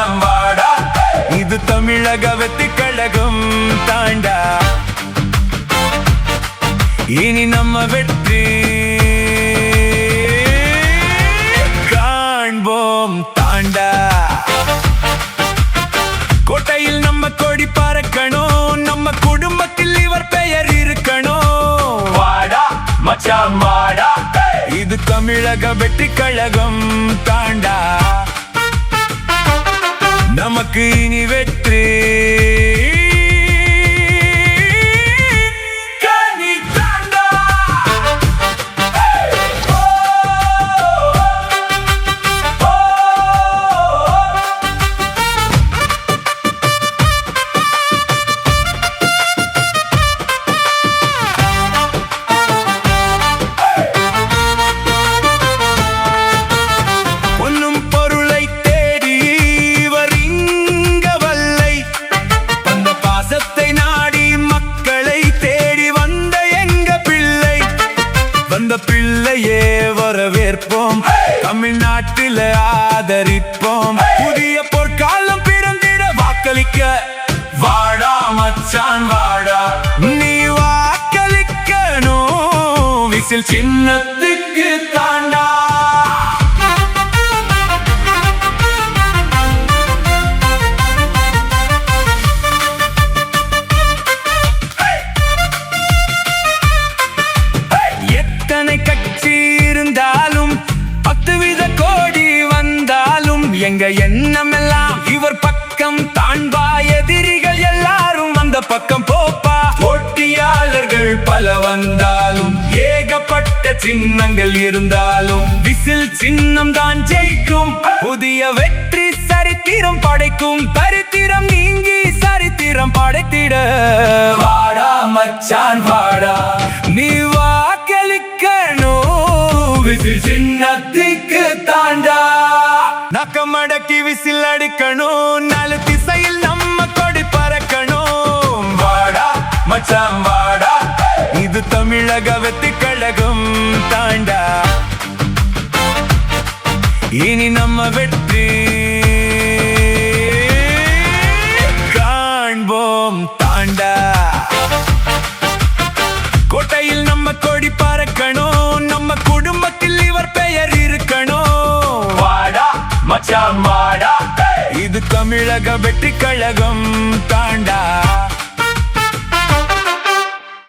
மச்சான் வாடா, இது தமிழக வெற்றி கழகம் தாண்டா. இனி நம்ம வெற்றி காண்போம் தாண்டா. கோட்டையில் நம்ம கொடி பறக்கணும், நம்ம குடும்பத்தில் இவர் பெயர் இருக்கணும். வாடா மச்சான் வாடா, இது தமிழக வெற்றி கழகம் தாண்டா. நமக்கு இனி வெற்றி பிள்ளையே வரவேற்போம், தமிழ்நாட்டில் ஆதரிப்போம். புதிய பொற்காலம் பிறந்திட வாக்களிக்க வாடா மச்சான் வாடா, நீ வாக்களிக்கணும் விசில் சின்னத்துக்கு தாண்டா. கட்சி இருந்தாலும் 10 வித கோடி வந்தாலும் எங்க எண்ணம் எல்லாம் இவர் பக்கம் தான்பா. எதிரிகள் எல்லாரும் அந்த பக்கம் போப்பா. போட்டியாளர்கள் பல வந்தாலும் ஏகப்பட்ட சின்னங்கள் இருந்தாலும் விசில் சின்னம் தான் ஜெயிக்கும். புதிய வெற்றி சரித்திரம் படைக்கும், தரித்திரம் நீங்கி சரித்திரம் படைத்திட வாடா மச்சான் வாடா, நீ விசில் சின்னத்துக்கு தாண்டா. நக்கமடக்கி விசில் அடிக்கணும், 4 திசையில் நம்ம கொடி பறக்கணும். வாடா மச்சான் வாடா, இது தமிழக வெற்றி கழகம் தாண்டா. இனி நம்ம வெற்றி காண்போம் தாண்டா. கோட்டையில் நம்ம கொடி பறக்கணும், நம்ம குடும்பத்தில் இவர் பெயர் இருக்கணும். வாடா மச்சான் வாடா, இது தமிழக வெற்றி கழகம் தான்.